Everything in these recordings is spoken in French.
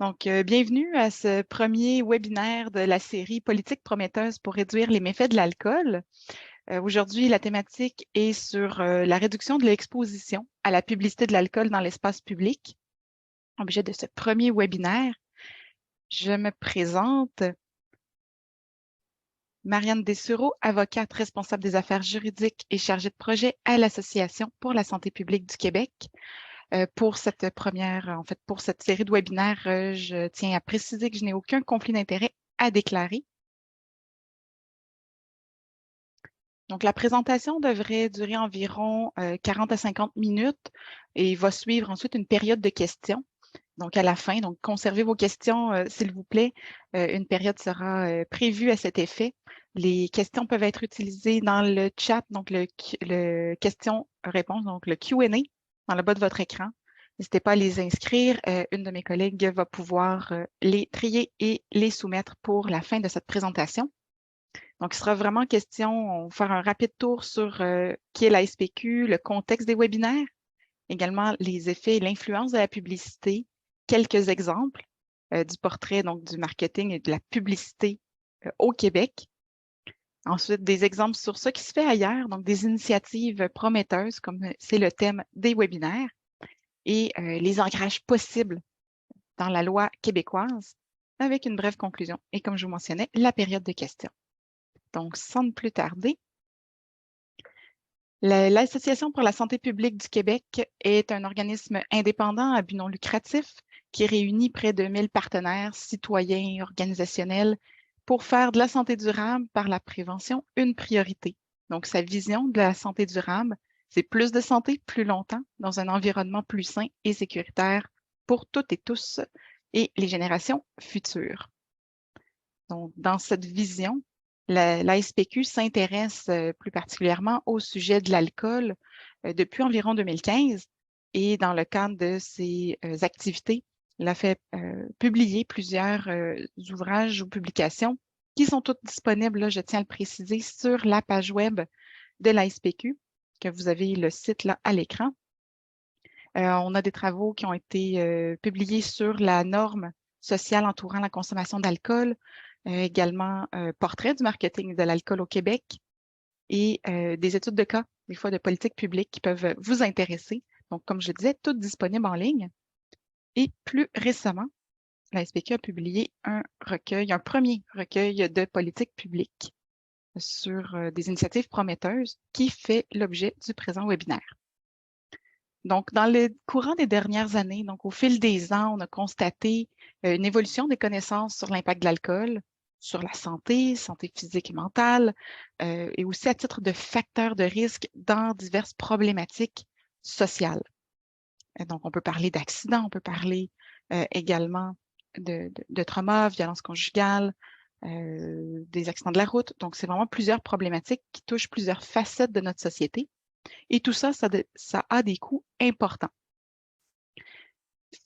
Bienvenue à ce premier webinaire de la série Politique prometteuse pour réduire les méfaits de l'alcool. Aujourd'hui, la thématique est sur la réduction de l'exposition à la publicité de l'alcool dans l'espace public. Objet de ce premier webinaire, je me présente. Marianne Dessureau, avocate responsable des affaires juridiques et chargée de projet à l'Association pour la santé publique du Québec. Pour cette pour cette série de webinaires, je tiens à préciser que je n'ai aucun conflit d'intérêt à déclarer. Donc, la présentation devrait durer environ 40 à 50 minutes et va suivre ensuite une période de questions. Donc, à la fin, donc conservez vos questions, s'il vous plaît. Une période sera prévue à cet effet. Les questions peuvent être utilisées dans le chat, donc le question-réponse, donc le Q&A dans le bas de votre écran. N'hésitez pas à les inscrire. Une de mes collègues va pouvoir les trier et les soumettre pour la fin de cette présentation. Donc, il sera vraiment question, on va faire un rapide tour sur qui est la SPQ, le contexte des webinaires, également les effets et l'influence de la publicité, quelques exemples du portrait donc du marketing et de la publicité au Québec. Ensuite, des exemples sur ce qui se fait ailleurs, donc des initiatives prometteuses, comme c'est le thème des webinaires, et les ancrages possibles dans la loi québécoise, avec une brève conclusion. Et comme je vous mentionnais, la période de questions. Donc, sans ne plus tarder, l'Association pour la santé publique du Québec est un organisme indépendant à but non lucratif qui réunit près de 1000 partenaires, citoyens et organisationnels pour faire de la santé durable par la prévention une priorité. Donc, sa vision de la santé durable, c'est plus de santé plus longtemps dans un environnement plus sain et sécuritaire pour toutes et tous et les générations futures. Donc, dans cette vision, la SPQ s'intéresse plus particulièrement au sujet de l'alcool depuis environ 2015 et dans le cadre de ses activités, elle a fait publier plusieurs ouvrages ou publications qui sont toutes disponibles, là, je tiens à le préciser, sur la page web de la SPQ, que vous avez le site là à l'écran. On a des travaux qui ont été publiés sur la norme sociale entourant la consommation d'alcool, également portrait du marketing de l'alcool au Québec et des études de cas, des fois de politique publique qui peuvent vous intéresser. Donc, comme je le disais, toutes disponibles en ligne. Et plus récemment, la SPQ a publié un premier recueil de politique publique sur des initiatives prometteuses qui fait l'objet du présent webinaire. Donc, dans le courant des dernières années, donc au fil des ans, on a constaté une évolution des connaissances sur l'impact de l'alcool, sur la santé, santé physique et mentale, et aussi à titre de facteur de risque dans diverses problématiques sociales. Donc, on peut parler d'accidents, on peut parler également de trauma, violence conjugale, des accidents de la route. Donc, c'est vraiment plusieurs problématiques qui touchent plusieurs facettes de notre société. Et tout ça, ça a des coûts importants.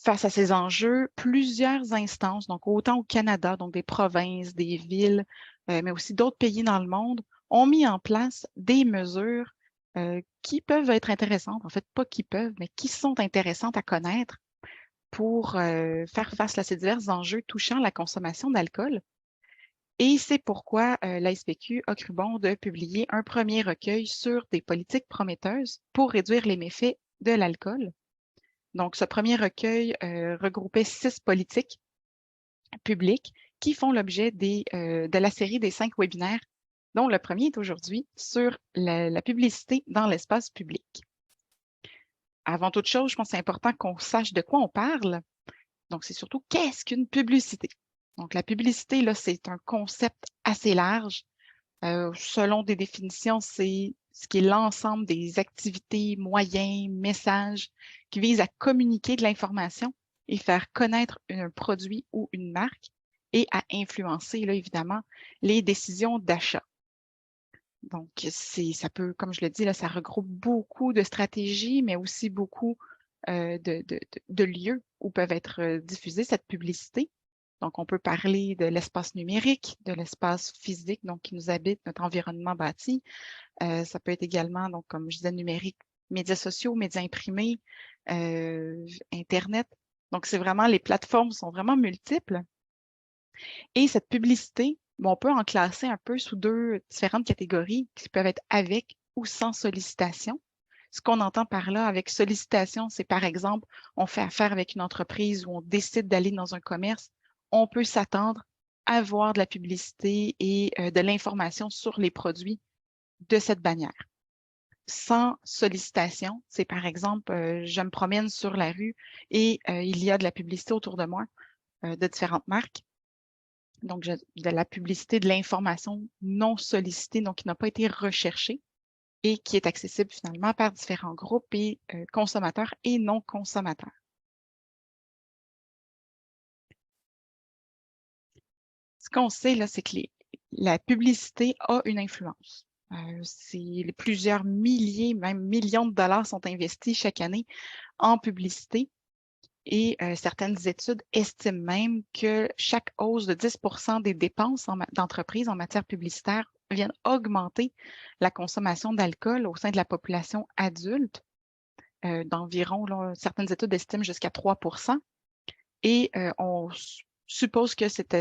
Face à ces enjeux, plusieurs instances, donc autant au Canada, donc des provinces, des villes, mais aussi d'autres pays dans le monde, ont mis en place des mesures qui peuvent être intéressantes, en fait, pas qui peuvent, mais qui sont intéressantes à connaître pour faire face à ces divers enjeux touchant la consommation d'alcool. Et c'est pourquoi la SPQ a cru bon de publier un premier recueil sur des politiques prometteuses pour réduire les méfaits de l'alcool. Donc, ce premier recueil regroupait 6 politiques publiques qui font l'objet de la série des 5 webinaires, dont le premier est aujourd'hui sur la publicité dans l'espace public. Avant toute chose, je pense que c'est important qu'on sache de quoi on parle. Donc, c'est surtout qu'est-ce qu'une publicité? Donc, la publicité, là, c'est un concept assez large. Selon des définitions, c'est ce qui est l'ensemble des activités, moyens, messages qui visent à communiquer de l'information et faire connaître un produit ou une marque et à influencer, là, évidemment, les décisions d'achat. Donc, ça peut, comme je le dis, là, ça regroupe beaucoup de stratégies, mais aussi beaucoup de lieux où peuvent être diffusées cette publicité. Donc, on peut parler de l'espace numérique, de l'espace physique, donc qui nous habite, notre environnement bâti. Ça peut être également, donc, comme je disais, numérique, médias sociaux, médias imprimés, Internet. Donc, c'est vraiment, les plateformes sont vraiment multiples. Et cette publicité, bon, on peut en classer un peu sous deux différentes catégories qui peuvent être avec ou sans sollicitation. Ce qu'on entend par là avec sollicitation, c'est par exemple, on fait affaire avec une entreprise ou on décide d'aller dans un commerce, on peut s'attendre à voir de la publicité et de l'information sur les produits de cette bannière. Sans sollicitation, c'est par exemple, je me promène sur la rue et il y a de la publicité autour de moi de différentes marques. Donc, de la publicité, de l'information non sollicitée, donc qui n'a pas été recherchée et qui est accessible finalement par différents groupes et consommateurs et non consommateurs. Ce qu'on sait, là, c'est que la publicité a une influence. Plusieurs milliers, même millions de dollars sont investis chaque année en publicité. Et certaines études estiment même que chaque hausse de 10 des dépenses d'entreprises en matière publicitaire viennent augmenter la consommation d'alcool au sein de la population adulte d'environ, certaines études estiment jusqu'à 3 et on suppose que cette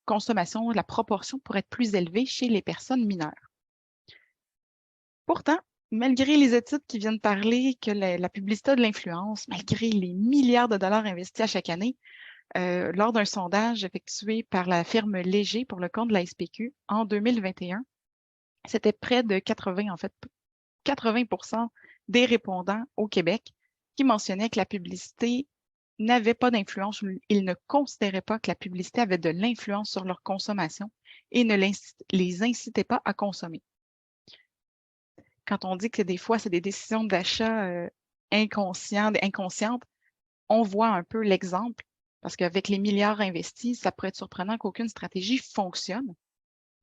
consommation, la proportion pourrait être plus élevée chez les personnes mineures. Pourtant, malgré les études qui viennent parler que la publicité a de l'influence, malgré les milliards de dollars investis à chaque année, lors d'un sondage effectué par la firme Léger pour le compte de la SPQ en 2021, c'était près de 80 des répondants au Québec qui mentionnaient que la publicité n'avait pas d'influence ou ils ne considéraient pas que la publicité avait de l'influence sur leur consommation et ne les incitait pas à consommer. Quand on dit que des fois, c'est des décisions d'achat inconscientes, on voit un peu l'exemple parce qu'avec les milliards investis, ça pourrait être surprenant qu'aucune stratégie fonctionne.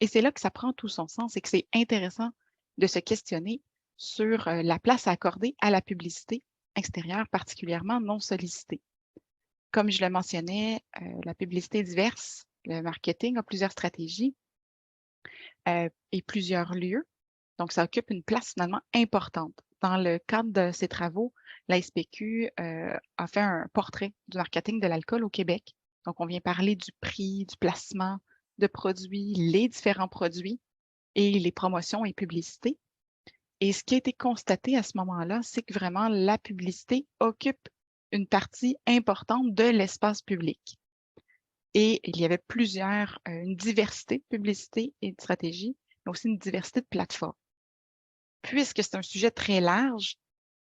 Et c'est là que ça prend tout son sens et que c'est intéressant de se questionner sur la place à accorder à la publicité extérieure, particulièrement non sollicitée. Comme je le mentionnais, la publicité est diverse, le marketing a plusieurs stratégies et plusieurs lieux. Donc, ça occupe une place finalement importante. Dans le cadre de ces travaux, la SPQ a fait un portrait du marketing de l'alcool au Québec. Donc, on vient parler du prix, du placement de produits, les différents produits et les promotions et publicités. Et ce qui a été constaté à ce moment-là, c'est que vraiment la publicité occupe une partie importante de l'espace public. Et il y avait une diversité de publicités et de stratégies, mais aussi une diversité de plateformes. Puisque c'est un sujet très large,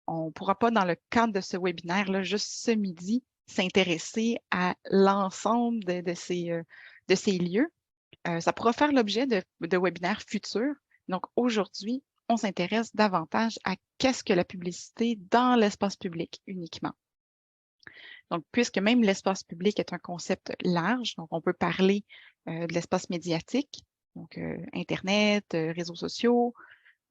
on ne pourra pas, dans le cadre de ce webinaire-là, juste ce midi, s'intéresser à l'ensemble de ces lieux. Ça pourra faire l'objet de webinaires futurs. Donc, aujourd'hui, on s'intéresse davantage à qu'est-ce que la publicité dans l'espace public uniquement. Donc, puisque même l'espace public est un concept large, donc on peut parler de l'espace médiatique, donc Internet, réseaux sociaux,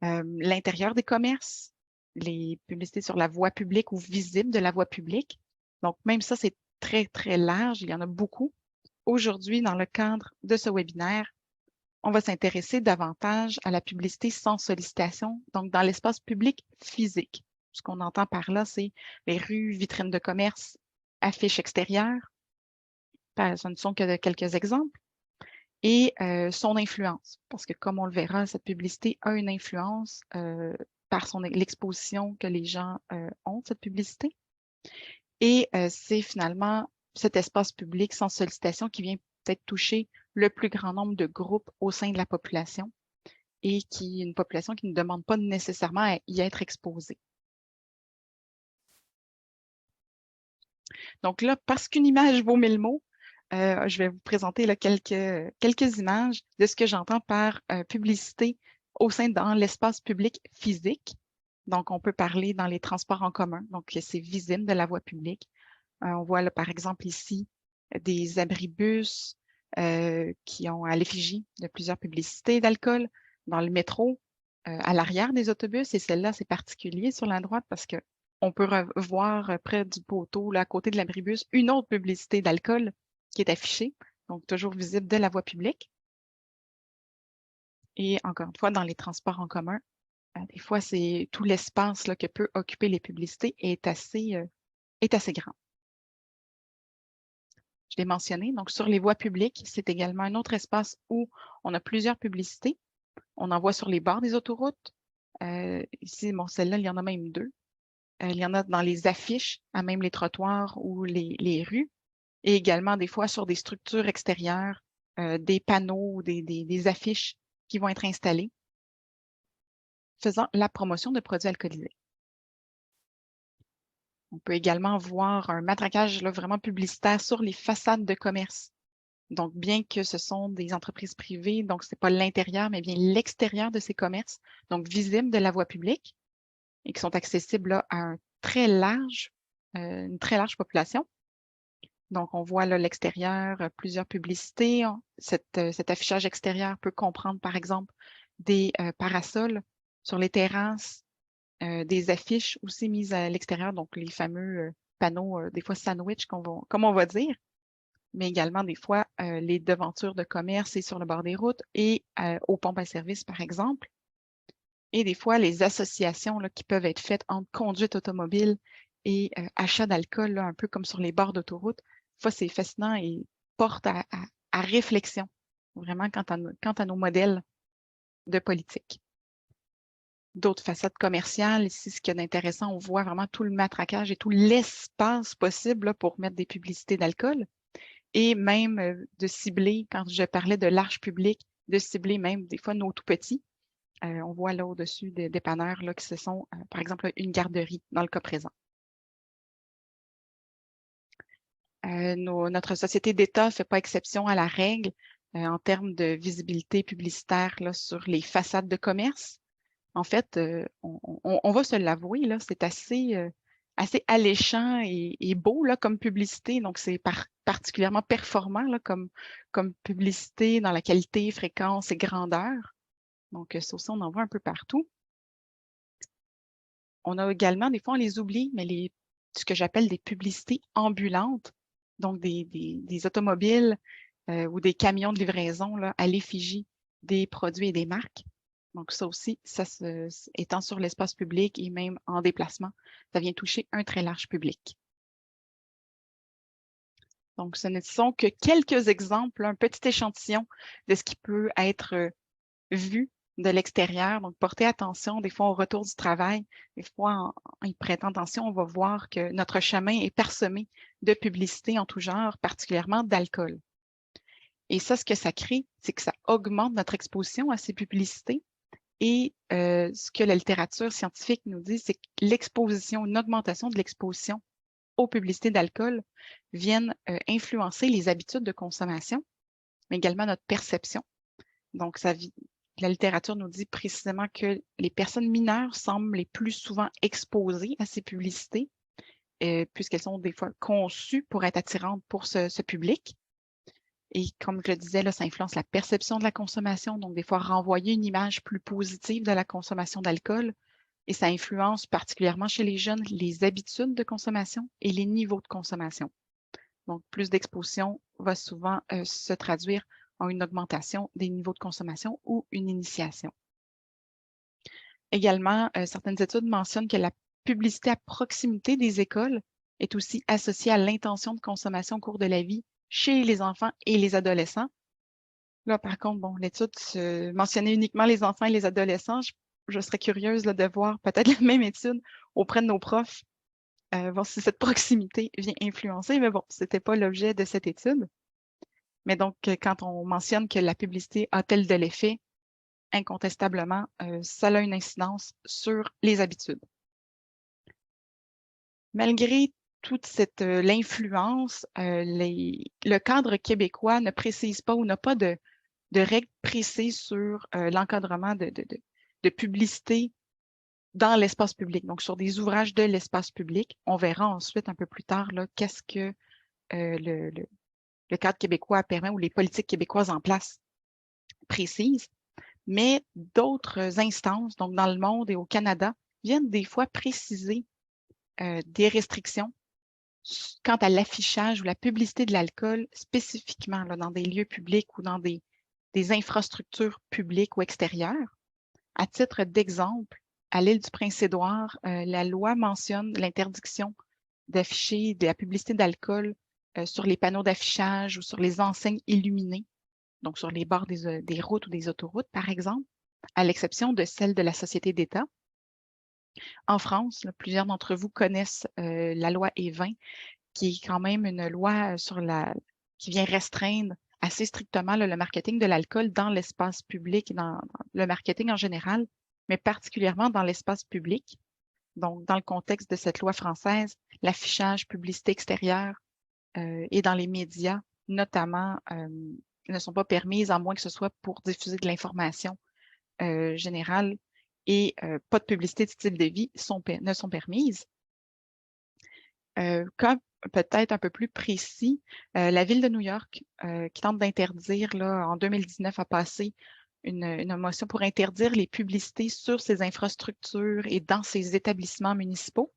l'intérieur des commerces, les publicités sur la voie publique ou visibles de la voie publique. Donc, même ça, c'est très, très large. Il y en a beaucoup. Aujourd'hui, dans le cadre de ce webinaire, on va s'intéresser davantage à la publicité sans sollicitation, donc dans l'espace public physique. Ce qu'on entend par là, c'est les rues, vitrines de commerce, affiches extérieures. Ce ne sont que quelques exemples. Et son influence, parce que comme on le verra, cette publicité a une influence par l'exposition que les gens ont de cette publicité. Et c'est finalement cet espace public sans sollicitation qui vient peut-être toucher le plus grand nombre de groupes au sein de la population et une population qui ne demande pas nécessairement à y être exposée. Donc là, parce qu'une image vaut 1000 mots, je vais vous présenter là, quelques images de ce que j'entends par publicité dans l'espace public physique. Donc, on peut parler dans les transports en commun, donc c'est visible de la voie publique. On voit là, par exemple ici des abribus qui ont à l'effigie de plusieurs publicités d'alcool. Dans le métro, à l'arrière des autobus, et celle-là, c'est particulier sur la droite parce que on peut voir près du poteau, là, à côté de l'abribus, une autre publicité d'alcool qui est affichée, donc toujours visible de la voie publique. Et encore une fois, dans les transports en commun, des fois, c'est tout l'espace que peut occuper les publicités est assez grand. l'ai mentionné. Donc, sur les voies publiques, c'est également un autre espace où on a plusieurs publicités. On en voit sur les bords des autoroutes. Ici, bon, celle-là, il y en a même deux. Il y en a dans les affiches, à même les trottoirs ou les rues, et également des fois sur des structures extérieures, des panneaux ou des affiches qui vont être installées, faisant la promotion de produits alcoolisés. On peut également voir un matraquage là, vraiment publicitaire sur les façades de commerce. Donc, bien que ce sont des entreprises privées, donc ce n'est pas l'intérieur, mais bien l'extérieur de ces commerces, donc visibles de la voie publique et qui sont accessibles là, à une très large population. Donc, on voit là l'extérieur, plusieurs publicités. Cet affichage extérieur peut comprendre, par exemple, des parasols sur les terrasses, des affiches aussi mises à l'extérieur, donc les fameux panneaux, des fois sandwich, comme on va dire, mais également des fois les devantures de commerce et sur le bord des routes et aux pompes à service, par exemple. Et des fois, les associations là, qui peuvent être faites entre conduite automobile et achat d'alcool, là, un peu comme sur les bords d'autoroute. Fois, c'est fascinant et porte à réflexion, vraiment, quant à nos modèles de politique. D'autres façades commerciales, ici, ce qu'il y a d'intéressant, on voit vraiment tout le matraquage et tout l'espace possible là, pour mettre des publicités d'alcool et même de cibler, quand je parlais de l'arche publique, de cibler même des fois nos tout petits. On voit là au-dessus des dépanneurs là, que ce sont, par exemple, une garderie dans le cas présent. Notre société d'État ne fait pas exception à la règle en termes de visibilité publicitaire là, sur les façades de commerce. En fait, on va se l'avouer, là, c'est assez alléchant et beau là, comme publicité. Donc, c'est particulièrement performant là, comme publicité dans la qualité, fréquence et grandeur. Donc, ça aussi, on en voit un peu partout. On a également, des fois, on les oublie, mais ce que j'appelle des publicités ambulantes, donc des automobiles ou des camions de livraison là, à l'effigie des produits et des marques. Donc, ça aussi, étant sur l'espace public et même en déplacement, ça vient toucher un très large public. Donc, ce ne sont que quelques exemples, un petit échantillon de ce qui peut être vu de l'extérieur. Donc, portez attention, des fois, au retour du travail, des fois, en y prêtant attention, on va voir que notre chemin est parsemé de publicités en tout genre, particulièrement d'alcool. Et ça, ce que ça crée, c'est que ça augmente notre exposition à ces publicités. Et ce que la littérature scientifique nous dit, c'est que une augmentation de l'exposition aux publicités d'alcool viennent influencer les habitudes de consommation, mais également notre perception. Donc, la littérature nous dit précisément que les personnes mineures semblent les plus souvent exposées à ces publicités, puisqu'elles sont des fois conçues pour être attirantes pour ce public. Et comme je le disais, là, ça influence la perception de la consommation, donc des fois renvoyer une image plus positive de la consommation d'alcool. Et ça influence particulièrement chez les jeunes les habitudes de consommation et les niveaux de consommation. Donc, plus d'exposition va souvent se traduire en une augmentation des niveaux de consommation ou une initiation. Également, certaines études mentionnent que la publicité à proximité des écoles est aussi associée à l'intention de consommation au cours de la vie chez les enfants et les adolescents. Là, par contre, bon, l'étude mentionnait uniquement les enfants et les adolescents. Je serais curieuse là, de voir peut-être la même étude auprès de nos profs, voir si cette proximité vient influencer. Mais bon, ce n'était pas l'objet de cette étude. Mais donc, quand on mentionne que la publicité a-t-elle de l'effet, incontestablement, ça a une incidence sur les habitudes. Malgré toute l'influence, le cadre québécois ne précise pas ou n'a pas de règles précises sur l'encadrement de publicité dans l'espace public, donc sur des ouvrages de l'espace public. On verra ensuite un peu plus tard qu'est-ce que le cadre québécois permet ou les politiques québécoises en place précisent. Mais d'autres instances, donc dans le monde et au Canada, viennent des fois préciser des restrictions quant à l'affichage ou la publicité de l'alcool spécifiquement là, dans des lieux publics ou dans des infrastructures publiques ou extérieures. À titre d'exemple, à l'île du Prince-Édouard, la loi mentionne l'interdiction d'afficher de la publicité d'alcool sur les panneaux d'affichage ou sur les enseignes illuminées, donc sur les bords des routes ou des autoroutes, par exemple, à l'exception de celles de la Société d'État. En France, là, plusieurs d'entre vous connaissent la loi E20, qui est quand même une loi qui vient restreindre assez strictement le marketing de l'alcool dans l'espace public, dans le marketing en général, mais particulièrement dans l'espace public. Donc, dans le contexte de cette loi française, l'affichage, publicité extérieure et dans les médias, notamment, ne sont pas permises, à moins que ce soit pour diffuser de l'information générale, et pas de publicité de style de vie ne sont permises. Cas peut-être un peu plus précis, la ville de New York, qui tente d'interdire, là, en 2019, a passé une motion pour interdire les publicités sur ses infrastructures et dans ses établissements municipaux.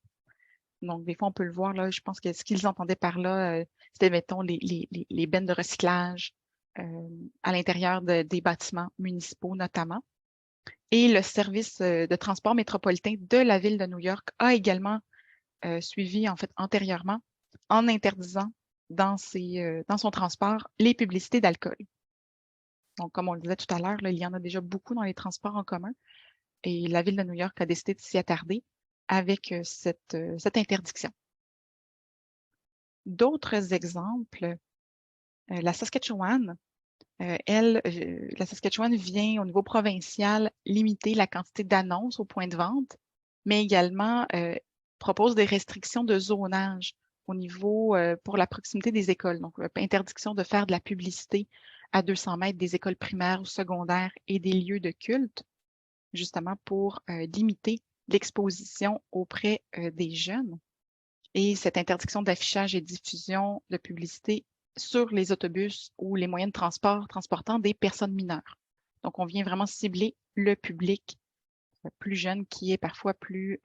Donc, des fois, on peut le voir, là, je pense que ce qu'ils entendaient par là, c'était, mettons, les bennes de recyclage à l'intérieur des bâtiments municipaux notamment. Et le service de transport métropolitain de la ville de New York a également suivi, en fait, antérieurement, en interdisant dans son transport les publicités d'alcool. Donc, comme on le disait tout à l'heure, il y en a déjà beaucoup dans les transports en commun et la ville de New York a décidé de s'y attarder avec cette interdiction. D'autres exemples, la Saskatchewan, la Saskatchewan vient au niveau provincial limiter la quantité d'annonces au point de vente, mais également propose des restrictions de zonage au niveau pour la proximité des écoles. Donc, interdiction de faire de la publicité à 200 mètres des écoles primaires ou secondaires et des lieux de culte, justement pour limiter l'exposition auprès des jeunes. Et cette interdiction d'affichage et diffusion de publicité sur les autobus ou les moyens de transport transportant des personnes mineures. Donc, on vient vraiment cibler le public plus jeune qui est parfois plus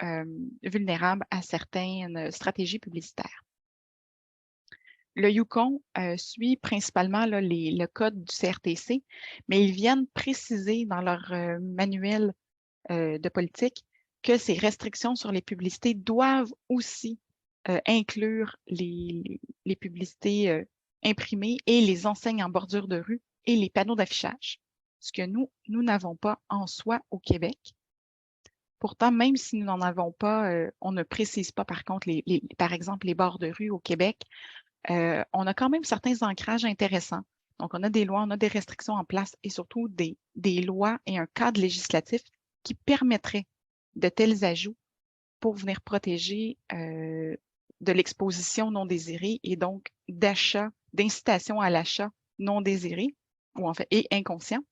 vulnérable à certaines stratégies publicitaires. Le Yukon suit principalement là, le code du CRTC, mais ils viennent préciser dans leur manuel de politique que ces restrictions sur les publicités doivent aussi inclure les publicités imprimées et les enseignes en bordure de rue et les panneaux d'affichage, ce que nous n'avons pas en soi au Québec. Pourtant, même si nous n'en avons pas, on ne précise pas par contre, par exemple, les bords de rue au Québec, on a quand même certains ancrages intéressants. Donc, on a des lois, on a des restrictions en place et surtout des lois et un cadre législatif qui permettrait de tels ajouts pour venir protéger de l'exposition non désirée et donc d'achat, d'incitation à l'achat non désiré ou en fait et inconscient.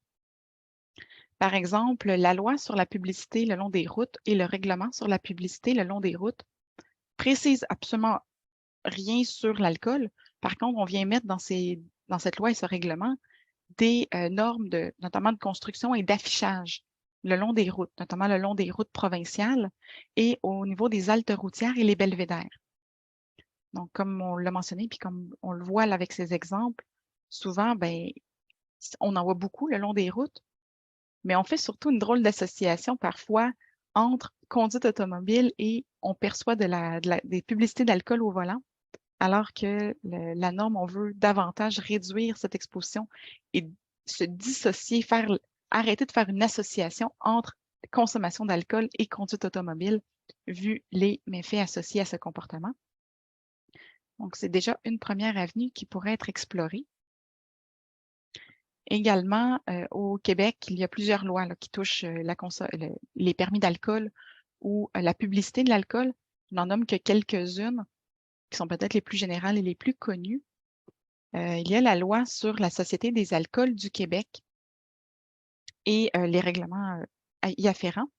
Par exemple, la loi sur la publicité le long des routes et le règlement sur la publicité le long des routes précisent absolument rien sur l'alcool. Par contre, on vient mettre dans cette loi et ce règlement des normes notamment de construction et d'affichage le long des routes, notamment le long des routes provinciales et au niveau des haltes routières et les belvédères. Donc, comme on l'a mentionné, puis comme on le voit là, avec ces exemples, souvent, ben, on en voit beaucoup le long des routes, mais on fait surtout une drôle d'association parfois entre conduite automobile et on perçoit des publicités d'alcool au volant, alors que la norme, on veut davantage réduire cette exposition et se dissocier, arrêter de faire une association entre consommation d'alcool et conduite automobile, vu les méfaits associés à ce comportement. Donc, c'est déjà une première avenue qui pourrait être explorée. Également, au Québec, il y a plusieurs lois là, qui touchent les permis d'alcool ou la publicité de l'alcool. Je n'en nomme que quelques-unes qui sont peut-être les plus générales et les plus connues. Il y a la loi sur la Société des alcools du Québec et les règlements y afférents.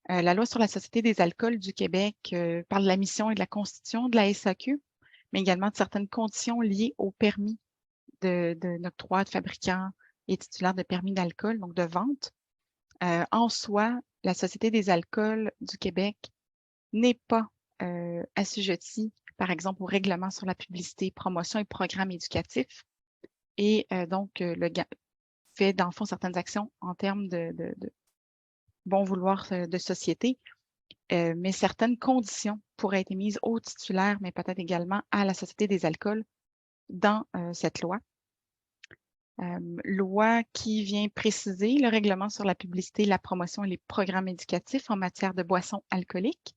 La loi sur la Société des alcools du Québec parle de la mission et de la constitution de la SAQ, mais également de certaines conditions liées au permis d'octroi de fabricants et titulaires de permis d'alcool, donc de vente. En soi, la Société des alcools du Québec n'est pas assujettie, par exemple, au règlement sur la publicité, promotion et programmes éducatifs. Et donc, fait, dans le fond, certaines actions en termes de bon vouloir de société, mais certaines conditions pourraient être émises aux titulaires, mais peut-être également à la Société des alcools dans cette loi. Loi qui vient préciser le règlement sur la publicité, la promotion et les programmes éducatifs en matière de boissons alcooliques.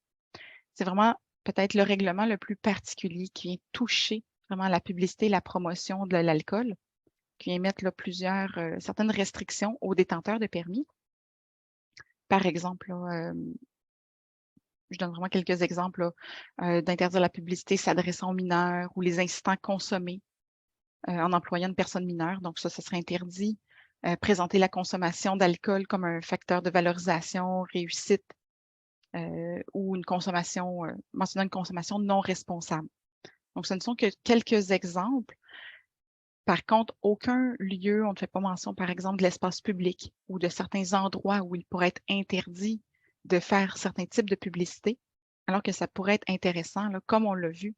C'est vraiment peut-être le règlement le plus particulier qui vient toucher vraiment la publicité et la promotion de l'alcool, qui vient mettre là, certaines restrictions aux détenteurs de permis. Par exemple, là, je donne vraiment quelques exemples d'interdire la publicité s'adressant aux mineurs ou les incitant à consommer en employant une personne mineure. Donc ça serait interdit. Présenter la consommation d'alcool comme un facteur de valorisation, réussite ou mentionnant une consommation non responsable. Donc ce ne sont que quelques exemples. Par contre, aucun lieu, on ne fait pas mention, par exemple, de l'espace public ou de certains endroits où il pourrait être interdit de faire certains types de publicité, alors que ça pourrait être intéressant, là, comme on l'a vu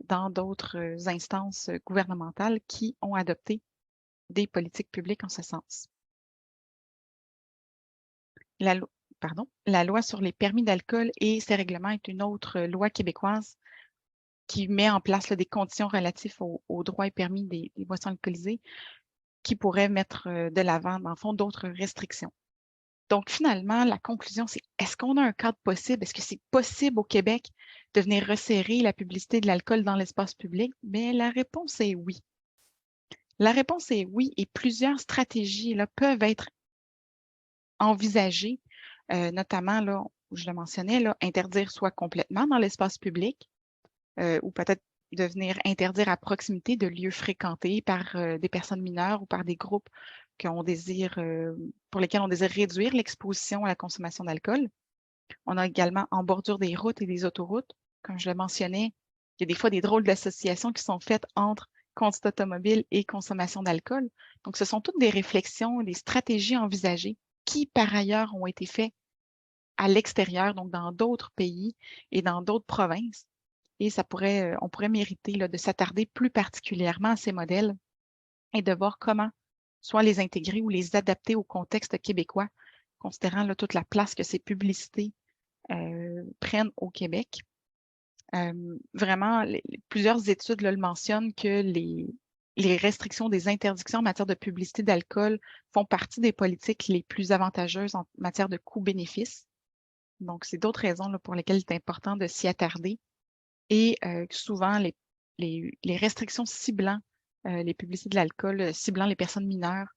dans d'autres instances gouvernementales qui ont adopté des politiques publiques en ce sens. La loi sur les permis d'alcool et ses règlements est une autre loi québécoise qui met en place là, des conditions relatives aux droits et permis des boissons alcoolisées qui pourraient mettre de l'avant, dans le fond, d'autres restrictions. Donc, finalement, la conclusion, c'est est-ce qu'on a un cadre possible? Est-ce que c'est possible au Québec de venir resserrer la publicité de l'alcool dans l'espace public? Bien, la réponse est oui. La réponse est oui, et plusieurs stratégies là, peuvent être envisagées, notamment, là, je le mentionnais, là, interdire soit complètement dans l'espace public, ou peut-être de venir interdire à proximité de lieux fréquentés par des personnes mineures ou par des groupes pour lesquels on désire réduire l'exposition à la consommation d'alcool. On a également en bordure des routes et des autoroutes, comme je le mentionnais, il y a des fois des drôles d'associations qui sont faites entre conduite automobile et consommation d'alcool. Donc, ce sont toutes des réflexions, des stratégies envisagées qui, par ailleurs, ont été faites à l'extérieur, donc dans d'autres pays et dans d'autres provinces. Et on pourrait mériter là, de s'attarder plus particulièrement à ces modèles et de voir comment soit les intégrer ou les adapter au contexte québécois, considérant là, toute la place que ces publicités prennent au Québec. Vraiment, plusieurs études là, le mentionnent que les restrictions des interdictions en matière de publicité d'alcool font partie des politiques les plus avantageuses en matière de coût-bénéfice. Donc, c'est d'autres raisons là, pour lesquelles il est important de s'y attarder. Et souvent, les restrictions ciblant les publicités de l'alcool, ciblant les personnes mineures,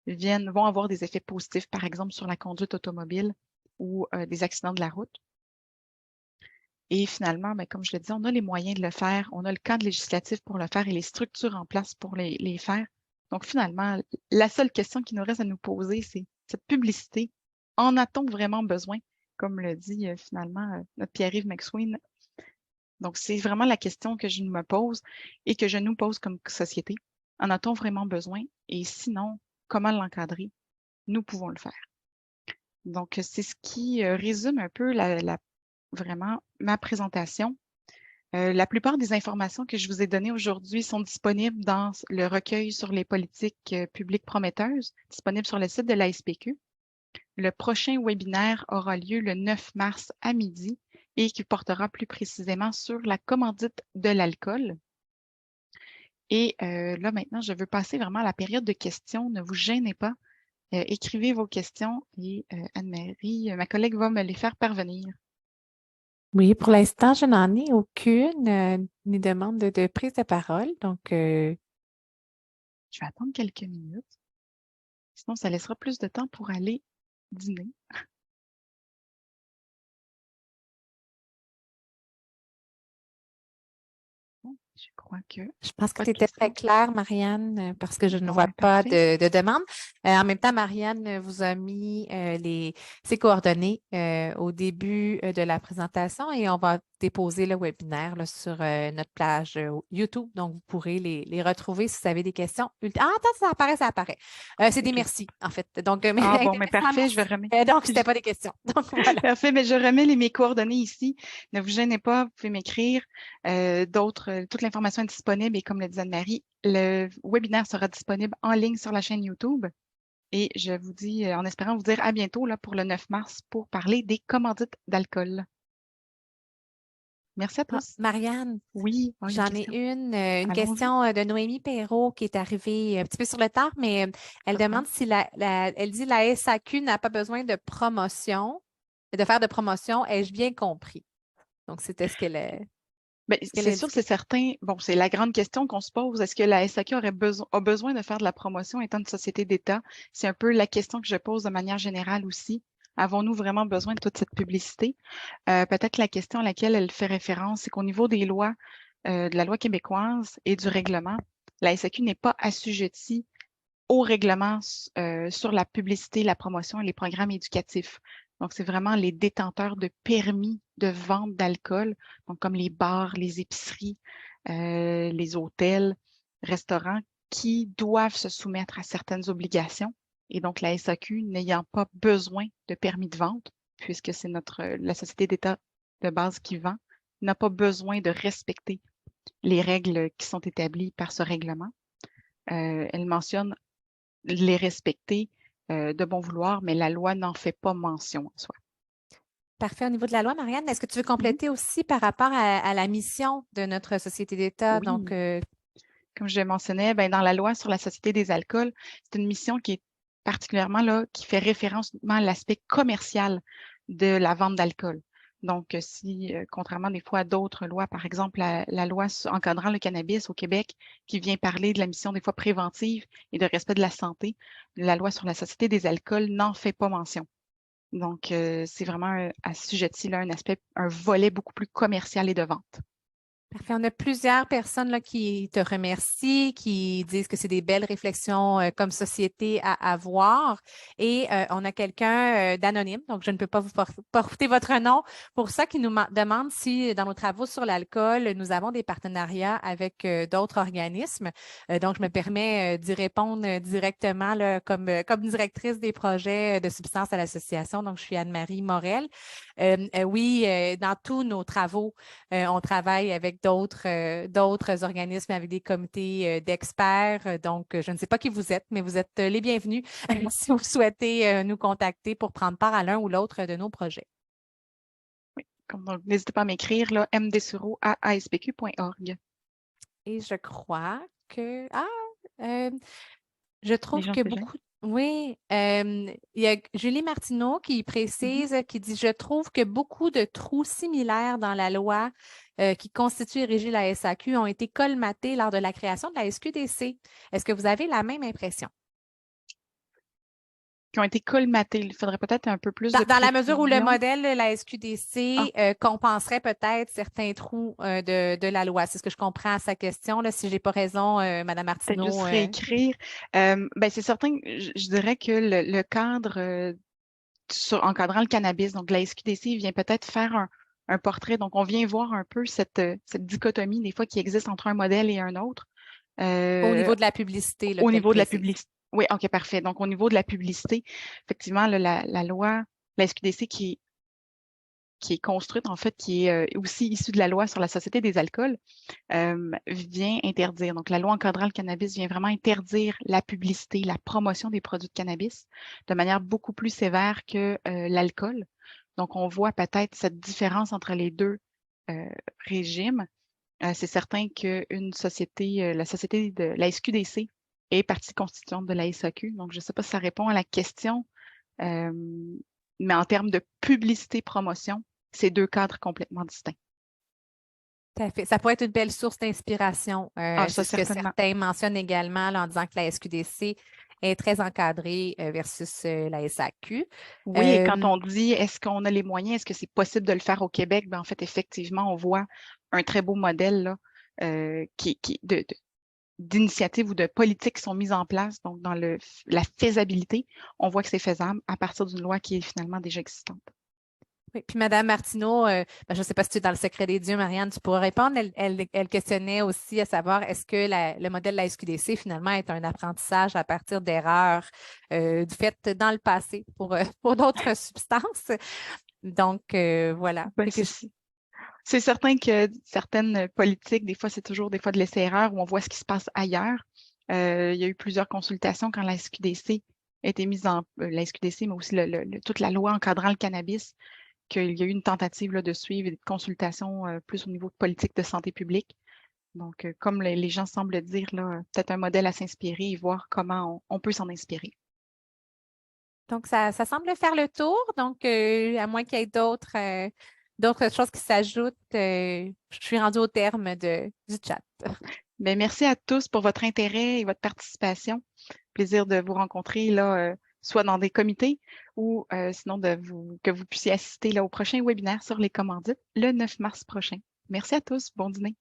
vont avoir des effets positifs, par exemple sur la conduite automobile ou des accidents de la route. Et finalement, ben, comme je le dis, on a les moyens de le faire, on a le cadre législatif pour le faire et les structures en place pour les faire. Donc finalement, la seule question qui nous reste à nous poser, c'est cette publicité, en a-t-on vraiment besoin? Comme le dit finalement notre Pierre-Yves McSween. Donc, c'est vraiment la question que je me pose et que je nous pose comme société. En a-t-on vraiment besoin? Et sinon, comment l'encadrer? Nous pouvons le faire. Donc, c'est ce qui résume un peu vraiment ma présentation. La plupart des informations que je vous ai données aujourd'hui sont disponibles dans le recueil sur les politiques publiques prometteuses, disponible sur le site de la SPQ. Le prochain webinaire aura lieu le 9 mars à midi et qui portera plus précisément sur la commandite de l'alcool. Et là, maintenant, je veux passer vraiment à la période de questions. Ne vous gênez pas. Écrivez vos questions et Anne-Marie, ma collègue, va me les faire parvenir. Oui, pour l'instant, je n'en ai aucune, ni demande de prise de parole. Donc, Je vais attendre quelques minutes. Sinon, ça laissera plus de temps pour aller dîner. Je crois que je pense que pas tu de étais très questions. claire, Marianne, parce que je ne Bon, vois ben, pas parfait. de demande. En même temps, Marianne vous a mis ses coordonnées au début de la présentation et on va déposer le webinaire là, sur notre page YouTube. Donc, vous pourrez les retrouver si vous avez des questions. Ah, attends, ça apparaît. C'est des OK. merci, en fait. Donc, Ah bon, mais intéressant, parfait, je vais merci. remettre. Donc, ce n'était pas des questions. Donc, voilà. Parfait, mais je remets mes coordonnées ici. Ne vous gênez pas, vous pouvez m'écrire. Toute l'information est disponible et comme le disait Anne-Marie, le webinaire sera disponible en ligne sur la chaîne YouTube. Et je vous dis, en espérant vous dire à bientôt là, pour le 9 mars pour parler des commandites d'alcool. Merci à Ah, tous. Marianne, Oui, il y a une j'en ai question. une Allons-y. question de Noémie Perrault qui est arrivée un petit peu sur le tard, mais elle Pas de demande problème. si elle dit la SAQ n'a pas besoin de promotion, de faire de promotion. Ai-je bien compris? Donc, c'était Bien, ce qu'elle c'est sûr, c'est indiquait. certain. Bon, c'est la grande question qu'on se pose. Est-ce que la SAQ a besoin de faire de la promotion étant une société d'État? C'est un peu la question que je pose de manière générale aussi. Avons-nous vraiment besoin de toute cette publicité? Peut-être la question à laquelle elle fait référence, c'est qu'au niveau des lois, de la loi québécoise et du règlement, la SAQ n'est pas assujettie au règlement sur la publicité, la promotion et les programmes éducatifs. Donc, c'est vraiment les détenteurs de permis de vente d'alcool, donc comme les bars, les épiceries, les hôtels, restaurants, qui doivent se soumettre à certaines obligations. Et donc, la SAQ n'ayant pas besoin de permis de vente, puisque c'est la société d'État de base qui vend, n'a pas besoin de respecter les règles qui sont établies par ce règlement. Elle mentionne les respecter de bon vouloir, mais la loi n'en fait pas mention en soi. Parfait. Au niveau de la loi, Marianne, est-ce que tu veux Mhm. compléter aussi par rapport à la mission de notre société d'État? Donc, Oui, comme je mentionnais, ben, dans la loi sur la société des alcools, c'est une mission qui est particulièrement là, qui fait référence uniquement à l'aspect commercial de la vente d'alcool. Donc, si, contrairement des fois à d'autres lois, par exemple la loi encadrant le cannabis au Québec, qui vient parler de la mission des fois préventive et de respect de la santé, la loi sur la société des alcools n'en fait pas mention. Donc, c'est vraiment assujetti là, un aspect, un volet beaucoup plus commercial et de vente. parfait. On a plusieurs personnes là, qui te remercient, qui disent que c'est des belles réflexions comme société à avoir. Et on a quelqu'un d'anonyme, donc je ne peux pas vous porter votre nom. Pour ça, qui nous demande si dans nos travaux sur l'alcool, nous avons des partenariats avec d'autres organismes. Donc, je me permets d'y répondre directement là, comme directrice des projets de substances à l'association. Donc, je suis Anne-Marie Morel. Oui, dans tous nos travaux, on travaille avec d'autres organismes, avec des comités d'experts. Donc, je ne sais pas qui vous êtes, mais vous êtes les bienvenus si vous souhaitez nous contacter pour prendre part à l'un ou l'autre de nos projets. Donc, n'hésitez pas à m'écrire, là, mdessureau@aspq.org. Et je crois que, euh, je Les trouve gens que cégep. beaucoup, oui, il y a Julie Martineau qui Mhm. précise, qui dit, je trouve que beaucoup de trous similaires dans la loi qui constitue et régit la SAQ ont été colmatés lors de la création de la SQDC. Est-ce que vous avez la même impression? Qui ont été colmatés. Il faudrait peut-être un peu plus Dans, de dans la mesure où le précision. modèle, la Ah, SQDC, compenserait peut-être certains trous de la loi. C'est ce que je comprends à sa question. Là, si je n'ai pas raison, Madame peut-être juste Martineau. réécrire. Ben, c'est certain que je dirais que le cadre encadrant le cannabis, donc la SQDC vient peut-être faire un portrait. Donc, on vient voir un peu cette dichotomie des fois qui existe entre un modèle et un autre. Au Euh, niveau de la publicité là, Au qu'elle niveau de la précise. publicité. Oui, OK, parfait. Donc, au niveau de la publicité, effectivement, là, la loi, la SQDC qui est construite, en fait, qui est aussi issue de la loi sur la société des alcools, vient interdire. Donc, la loi encadrant le cannabis vient vraiment interdire la publicité, la promotion des produits de cannabis de manière beaucoup plus sévère que l'alcool. Donc, on voit peut-être cette différence entre les deux euh, régimes. C'est certain qu'une société, la société de la SQDC est partie constituante de la SAQ. Donc, je ne sais pas si ça répond à la question, euh, mais en termes de publicité-promotion, c'est deux cadres complètement distincts. Tout à fait. Ça pourrait être une belle source d'inspiration. Ah, C'est ça, ce que certainement. certains mentionnent également là, en disant que la SQDC est très encadrée versus la SAQ. Oui, et quand Euh, on dit est-ce qu'on a les moyens, est-ce que c'est possible de le faire au Québec? Ben, en fait, effectivement, on voit un très beau modèle là, d'initiatives ou de politiques qui sont mises en place. Donc, dans la faisabilité, on voit que c'est faisable à partir d'une loi qui est finalement déjà existante. oui. Puis Madame Martineau, je ne sais pas si tu es dans le secret des dieux, Marianne, tu pourras répondre. Elle questionnait aussi à savoir est-ce que le modèle de la SQDC finalement est un apprentissage à partir d'erreurs du fait dans le passé pour d'autres substances. Donc, voilà. Ben, Fait que c'est certain que certaines politiques, des fois, c'est toujours des fois de l'essai-erreur où on voit ce qui se passe ailleurs. Il y a eu plusieurs consultations quand la SQDC a été mise la SQDC, mais aussi toute la loi encadrant le cannabis qu'il y a eu une tentative là, de suivre et de consultation plus au niveau de politique de santé publique. Donc, comme les gens semblent dire, là, peut-être un modèle à s'inspirer et voir comment on peut s'en inspirer. Donc, ça semble faire le tour. Donc, à moins qu'il y ait d'autres choses qui s'ajoutent, je suis rendue au terme du chat. Mais merci à tous pour votre intérêt et votre participation. Plaisir de vous rencontrer là, soit dans des comités ou sinon que vous puissiez assister là, au prochain webinaire sur les commandites le 9 mars prochain. Merci à tous. Bon dîner.